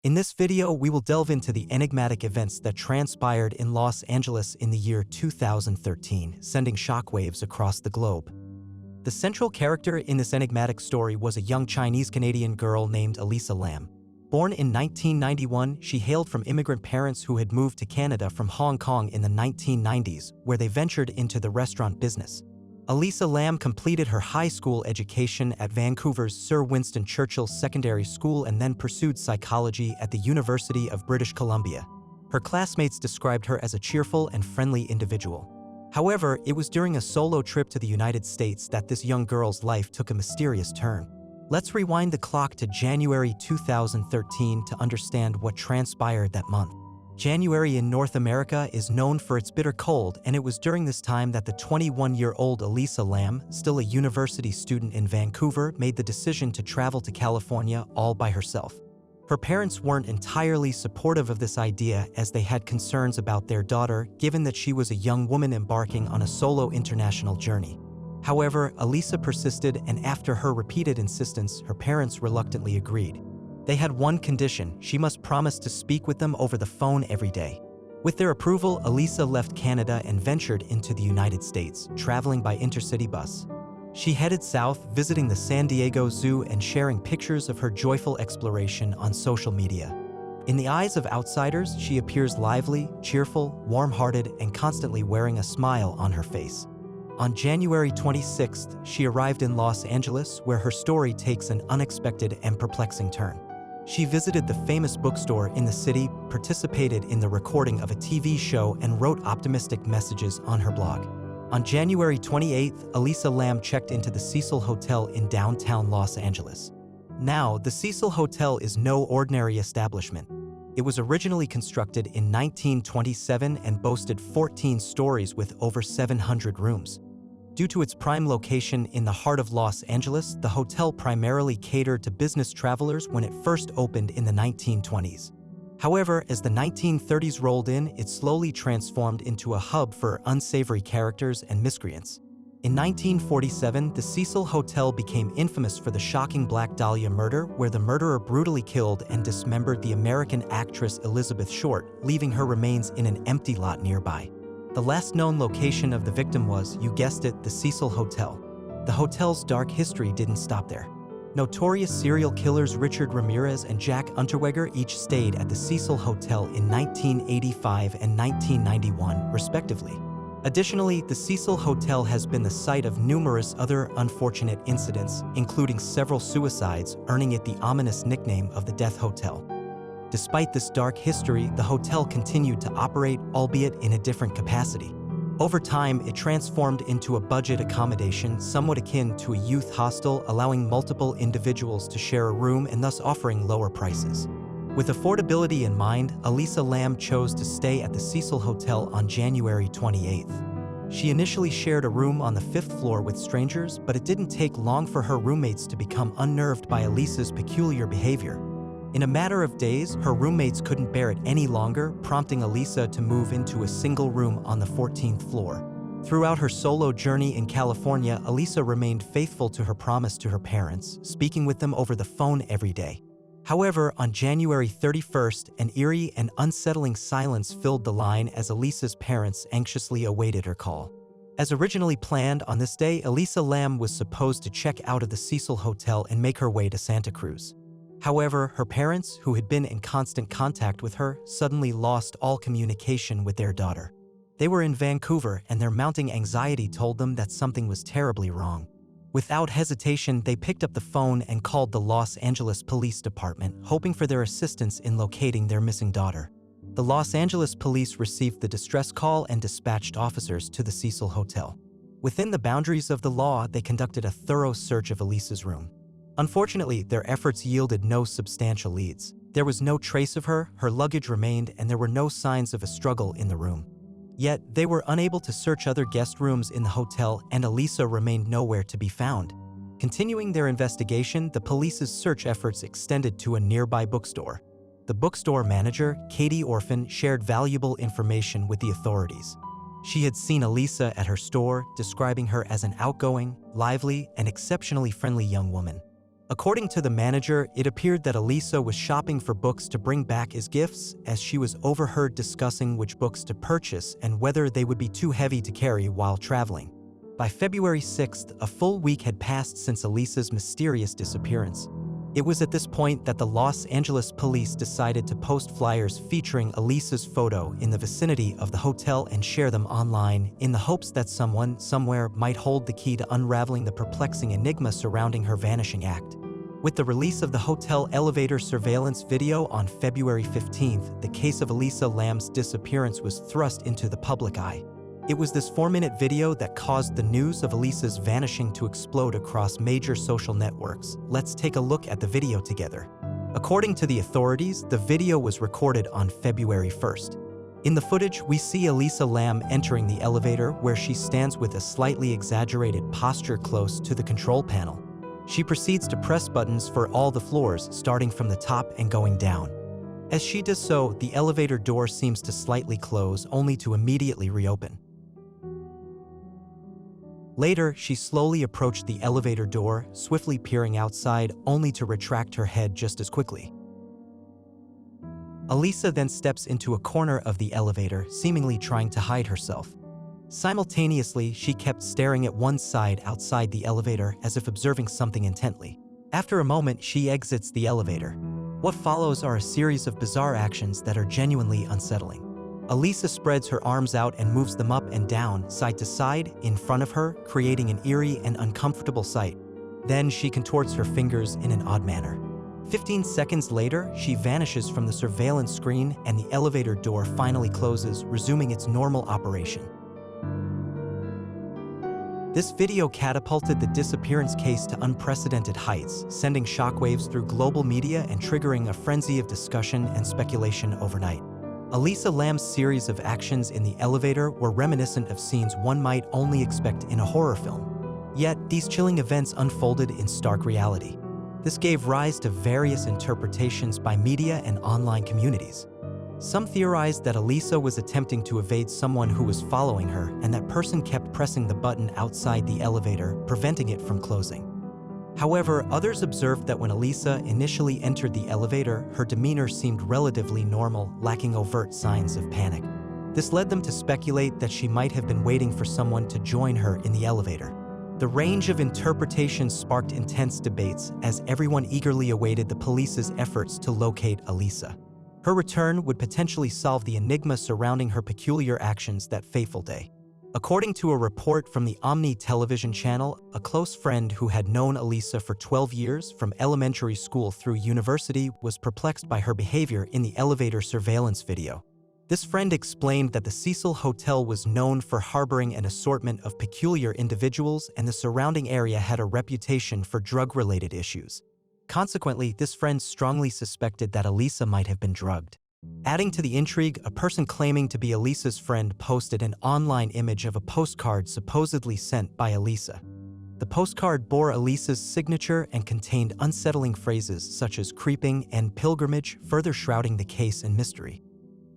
In this video, we will delve into the enigmatic events that transpired in Los Angeles in the year 2013, sending shockwaves across the globe. The central character in this enigmatic story was a young Chinese-Canadian girl named Elisa Lam. Born in 1991, she hailed from immigrant parents who had moved to Canada from Hong Kong in the 1990s, where they ventured into the restaurant business. Elisa Lam completed her high school education at Vancouver's Sir Winston Churchill Secondary School and then pursued psychology at the University of British Columbia. Her classmates described her as a cheerful and friendly individual. However, it was during a solo trip to the United States that this young girl's life took a mysterious turn. Let's rewind the clock to January 2013 to understand what transpired that month. January in North America is known for its bitter cold, and it was during this time that the 21-year-old Elisa Lam, still a university student in Vancouver, made the decision to travel to California all by herself. Her parents weren't entirely supportive of this idea, as they had concerns about their daughter, given that she was a young woman embarking on a solo international journey. However, Elisa persisted, and after her repeated insistence, her parents reluctantly agreed. They had one condition: she must promise to speak with them over the phone every day. With their approval, Elisa left Canada and ventured into the United States, traveling by intercity bus. She headed south, visiting the San Diego Zoo and sharing pictures of her joyful exploration on social media. In the eyes of outsiders, she appears lively, cheerful, warm-hearted, and constantly wearing a smile on her face. On January 26th, she arrived in Los Angeles, where her story takes an unexpected and perplexing turn. She visited the famous bookstore in the city, participated in the recording of a TV show, and wrote optimistic messages on her blog. On January 28th, Elisa Lam checked into the Cecil Hotel in downtown Los Angeles. Now, the Cecil Hotel is no ordinary establishment. It was originally constructed in 1927 and boasted 14 stories with over 700 rooms. Due to its prime location in the heart of Los Angeles, the hotel primarily catered to business travelers when it first opened in the 1920s. However, as the 1930s rolled in, it slowly transformed into a hub for unsavory characters and miscreants. In 1947, the Cecil Hotel became infamous for the shocking Black Dahlia murder, where the murderer brutally killed and dismembered the American actress Elizabeth Short, leaving her remains in an empty lot nearby. The last known location of the victim was, you guessed it, the Cecil Hotel. The hotel's dark history didn't stop there. Notorious serial killers Richard Ramirez and Jack Unterweger each stayed at the Cecil Hotel in 1985 and 1991, respectively. Additionally, the Cecil Hotel has been the site of numerous other unfortunate incidents, including several suicides, earning it the ominous nickname of the Death Hotel. Despite this dark history, the hotel continued to operate, albeit in a different capacity. Over time, it transformed into a budget accommodation somewhat akin to a youth hostel, allowing multiple individuals to share a room and thus offering lower prices. With affordability in mind, Elisa Lam chose to stay at the Cecil Hotel on January 28th. She initially shared a room on the 5th floor with strangers, but it didn't take long for her roommates to become unnerved by Elisa's peculiar behavior. In a matter of days, her roommates couldn't bear it any longer, prompting Elisa to move into a single room on the 14th floor. Throughout her solo journey in California, Elisa remained faithful to her promise to her parents, speaking with them over the phone every day. However, on January 31st, an eerie and unsettling silence filled the line as Elisa's parents anxiously awaited her call. As originally planned, on this day, Elisa Lam was supposed to check out of the Cecil Hotel and make her way to Santa Cruz. However, her parents, who had been in constant contact with her, suddenly lost all communication with their daughter. They were in Vancouver, and their mounting anxiety told them that something was terribly wrong. Without hesitation, they picked up the phone and called the Los Angeles Police Department, hoping for their assistance in locating their missing daughter. The Los Angeles police received the distress call and dispatched officers to the Cecil Hotel. Within the boundaries of the law, they conducted a thorough search of Elisa's room. Unfortunately, their efforts yielded no substantial leads. There was no trace of her, her luggage remained, and there were no signs of a struggle in the room. Yet, they were unable to search other guest rooms in the hotel, and Elisa remained nowhere to be found. Continuing their investigation, the police's search efforts extended to a nearby bookstore. The bookstore manager, Katie Orphan, shared valuable information with the authorities. She had seen Elisa at her store, describing her as an outgoing, lively, and exceptionally friendly young woman. According to the manager, it appeared that Elisa was shopping for books to bring back as gifts, as she was overheard discussing which books to purchase and whether they would be too heavy to carry while traveling. By February 6th, a full week had passed since Elisa's mysterious disappearance. It was at this point that the Los Angeles police decided to post flyers featuring Elisa's photo in the vicinity of the hotel and share them online in the hopes that someone, somewhere, might hold the key to unraveling the perplexing enigma surrounding her vanishing act. With the release of the hotel elevator surveillance video on February 15th, the case of Elisa Lam's disappearance was thrust into the public eye. It was this 4-minute video that caused the news of Elisa's vanishing to explode across major social networks. Let's take a look at the video together. According to the authorities, the video was recorded on February 1st. In the footage, we see Elisa Lam entering the elevator where she stands with a slightly exaggerated posture close to the control panel. She proceeds to press buttons for all the floors, starting from the top and going down. As she does so, the elevator door seems to slightly close, only to immediately reopen. Later, she slowly approached the elevator door, swiftly peering outside, only to retract her head just as quickly. Elisa then steps into a corner of the elevator, seemingly trying to hide herself. Simultaneously, she kept staring at one side outside the elevator as if observing something intently. After a moment, she exits the elevator. What follows are a series of bizarre actions that are genuinely unsettling. Elisa spreads her arms out and moves them up and down, side to side, in front of her, creating an eerie and uncomfortable sight. Then she contorts her fingers in an odd manner. 15 seconds later, she vanishes from the surveillance screen and the elevator door finally closes, resuming its normal operation. This video catapulted the disappearance case to unprecedented heights, sending shockwaves through global media and triggering a frenzy of discussion and speculation overnight. Elisa Lam's series of actions in the elevator were reminiscent of scenes one might only expect in a horror film. Yet, these chilling events unfolded in stark reality. This gave rise to various interpretations by media and online communities. Some theorized that Elisa was attempting to evade someone who was following her, and that person kept pressing the button outside the elevator, preventing it from closing. However, others observed that when Elisa initially entered the elevator, her demeanor seemed relatively normal, lacking overt signs of panic. This led them to speculate that she might have been waiting for someone to join her in the elevator. The range of interpretations sparked intense debates as everyone eagerly awaited the police's efforts to locate Elisa. Her return would potentially solve the enigma surrounding her peculiar actions that fateful day. According to a report from the Omni television channel, a close friend who had known Elisa for 12 years from elementary school through university was perplexed by her behavior in the elevator surveillance video. This friend explained that the Cecil Hotel was known for harboring an assortment of peculiar individuals and the surrounding area had a reputation for drug-related issues. Consequently, this friend strongly suspected that Elisa might have been drugged. Adding to the intrigue, a person claiming to be Elisa's friend posted an online image of a postcard supposedly sent by Elisa. The postcard bore Elisa's signature and contained unsettling phrases such as creeping and pilgrimage, further shrouding the case in mystery.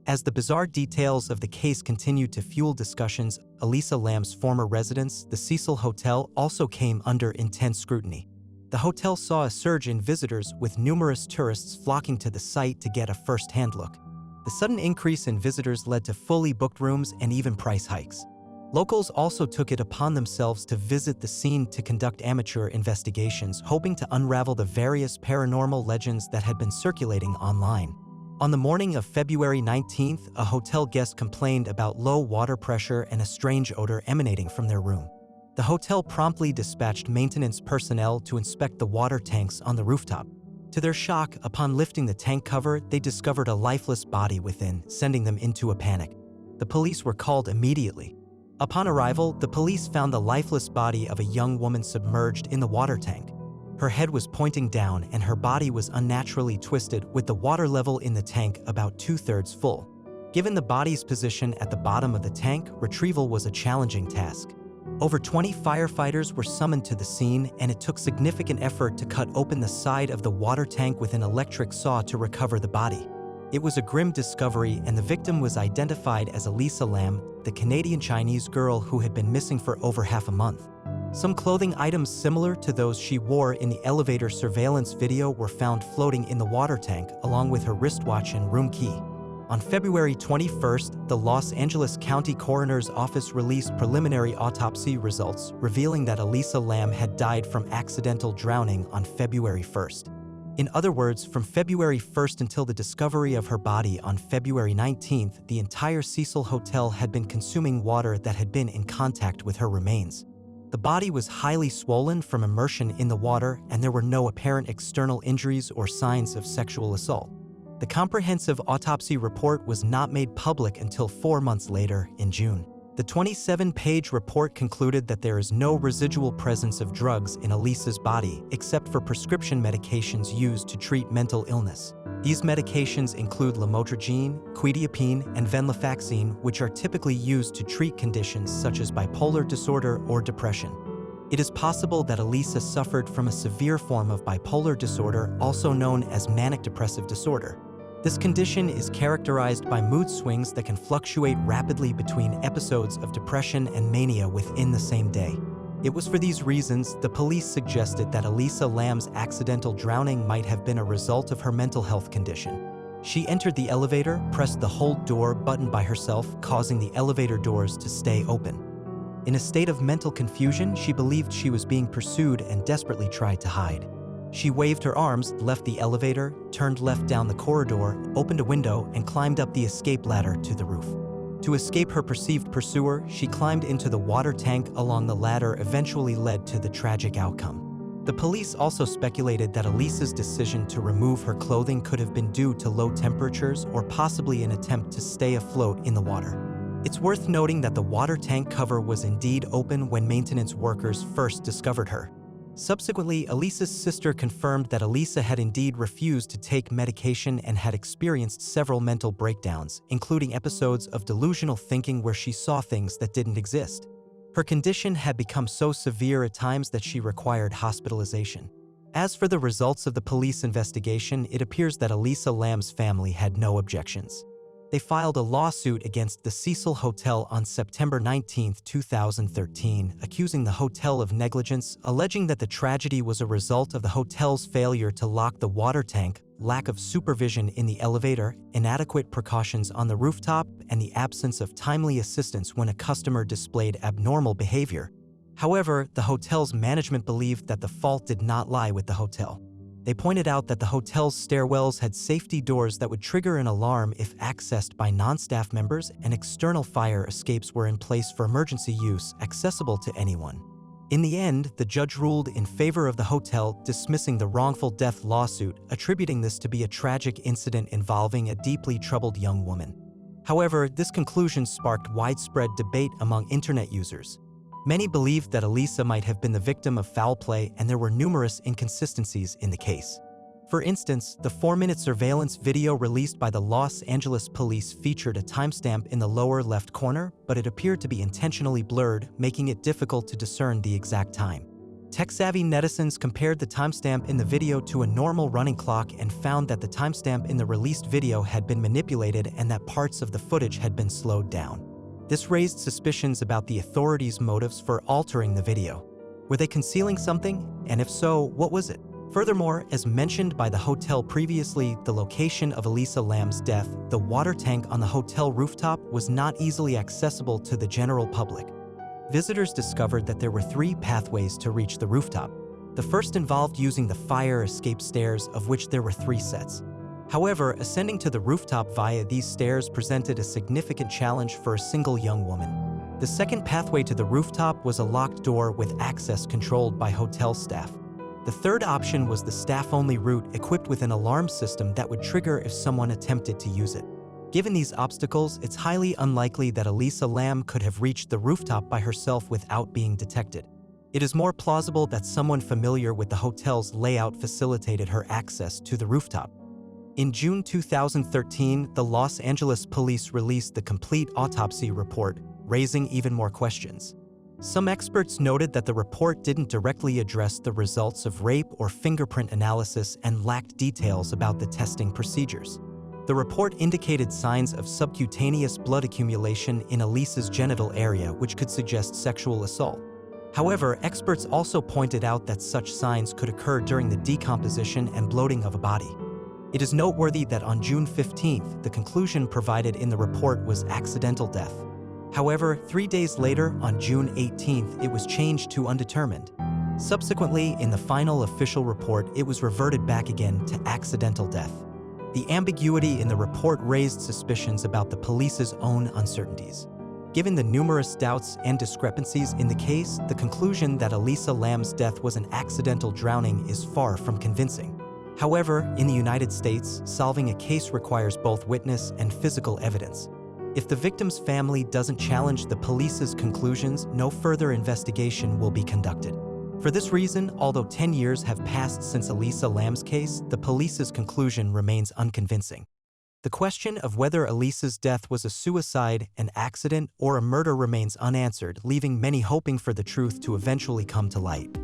As the bizarre details of the case continued to fuel discussions, Elisa Lam's former residence, the Cecil Hotel, also came under intense scrutiny. The hotel saw a surge in visitors, with numerous tourists flocking to the site to get a first-hand look. The sudden increase in visitors led to fully booked rooms and even price hikes. Locals also took it upon themselves to visit the scene to conduct amateur investigations, hoping to unravel the various paranormal legends that had been circulating online. On the morning of February 19th, a hotel guest complained about low water pressure and a strange odor emanating from their room. The hotel promptly dispatched maintenance personnel to inspect the water tanks on the rooftop. To their shock, upon lifting the tank cover, they discovered a lifeless body within, sending them into a panic. The police were called immediately. Upon arrival, the police found the lifeless body of a young woman submerged in the water tank. Her head was pointing down and her body was unnaturally twisted, with the water level in the tank about 2/3 full. Given the body's position at the bottom of the tank, retrieval was a challenging task. Over 20 firefighters were summoned to the scene, and it took significant effort to cut open the side of the water tank with an electric saw to recover the body. It was a grim discovery, and the victim was identified as Elisa Lam, the Canadian-Chinese girl who had been missing for over half a month. Some clothing items similar to those she wore in the elevator surveillance video were found floating in the water tank, along with her wristwatch and room key. On February 21st, the Los Angeles County Coroner's Office released preliminary autopsy results, revealing that Elisa Lam had died from accidental drowning on February 1st. In other words, from February 1st until the discovery of her body on February 19th, the entire Cecil Hotel had been consuming water that had been in contact with her remains. The body was highly swollen from immersion in the water, and there were no apparent external injuries or signs of sexual assault. The comprehensive autopsy report was not made public until 4 months later, in June. The 27-page report concluded that there is no residual presence of drugs in Elisa's body, except for prescription medications used to treat mental illness. These medications include lamotrigine, quetiapine, and venlafaxine, which are typically used to treat conditions such as bipolar disorder or depression. It is possible that Elisa suffered from a severe form of bipolar disorder, also known as manic depressive disorder. This condition is characterized by mood swings that can fluctuate rapidly between episodes of depression and mania within the same day. It was for these reasons the police suggested that Elisa Lam's accidental drowning might have been a result of her mental health condition. She entered the elevator, pressed the hold door button by herself, causing the elevator doors to stay open. In a state of mental confusion, she believed she was being pursued and desperately tried to hide. She waved her arms, left the elevator, turned left down the corridor, opened a window, and climbed up the escape ladder to the roof. To escape her perceived pursuer, she climbed into the water tank along the ladder, eventually led to the tragic outcome. The police also speculated that Elisa's decision to remove her clothing could have been due to low temperatures or possibly an attempt to stay afloat in the water. It's worth noting that the water tank cover was indeed open when maintenance workers first discovered her. Subsequently, Elisa's sister confirmed that Elisa had indeed refused to take medication and had experienced several mental breakdowns, including episodes of delusional thinking where she saw things that didn't exist. Her condition had become so severe at times that she required hospitalization. As for the results of the police investigation, it appears that Elisa Lam's family had no objections. They filed a lawsuit against the Cecil Hotel on September 19, 2013, accusing the hotel of negligence, alleging that the tragedy was a result of the hotel's failure to lock the water tank, lack of supervision in the elevator, inadequate precautions on the rooftop, and the absence of timely assistance when a customer displayed abnormal behavior. However, the hotel's management believed that the fault did not lie with the hotel. They pointed out that the hotel's stairwells had safety doors that would trigger an alarm if accessed by non-staff members, and external fire escapes were in place for emergency use, accessible to anyone. In the end, the judge ruled in favor of the hotel, dismissing the wrongful death lawsuit, attributing this to be a tragic incident involving a deeply troubled young woman. However, this conclusion sparked widespread debate among internet users. Many believed that Elisa might have been the victim of foul play, and there were numerous inconsistencies in the case. For instance, the 4-minute surveillance video released by the Los Angeles police featured a timestamp in the lower left corner, but it appeared to be intentionally blurred, making it difficult to discern the exact time. Tech-savvy netizens compared the timestamp in the video to a normal running clock and found that the timestamp in the released video had been manipulated and that parts of the footage had been slowed down. This raised suspicions about the authorities' motives for altering the video. Were they concealing something? And if so, what was it? Furthermore, as mentioned by the hotel previously, the location of Elisa Lam's death, the water tank on the hotel rooftop, was not easily accessible to the general public. Visitors discovered that there were 3 pathways to reach the rooftop. The first involved using the fire escape stairs, of which there were 3 sets. However, ascending to the rooftop via these stairs presented a significant challenge for a single young woman. The second pathway to the rooftop was a locked door with access controlled by hotel staff. The third option was the staff-only route equipped with an alarm system that would trigger if someone attempted to use it. Given these obstacles, it's highly unlikely that Elisa Lam could have reached the rooftop by herself without being detected. It is more plausible that someone familiar with the hotel's layout facilitated her access to the rooftop. In June 2013, the Los Angeles police released the complete autopsy report, raising even more questions. Some experts noted that the report didn't directly address the results of rape or fingerprint analysis and lacked details about the testing procedures. The report indicated signs of subcutaneous blood accumulation in Elisa's genital area, which could suggest sexual assault. However, experts also pointed out that such signs could occur during the decomposition and bloating of a body. It is noteworthy that on June 15th, the conclusion provided in the report was accidental death. However, 3 days later, on June 18th, it was changed to undetermined. Subsequently, in the final official report, it was reverted back again to accidental death. The ambiguity in the report raised suspicions about the police's own uncertainties. Given the numerous doubts and discrepancies in the case, the conclusion that Elisa Lam's death was an accidental drowning is far from convincing. However, in the United States, solving a case requires both witness and physical evidence. If the victim's family doesn't challenge the police's conclusions, no further investigation will be conducted. For this reason, although 10 years have passed since Elisa Lam's case, the police's conclusion remains unconvincing. The question of whether Elisa's death was a suicide, an accident, or a murder remains unanswered, leaving many hoping for the truth to eventually come to light.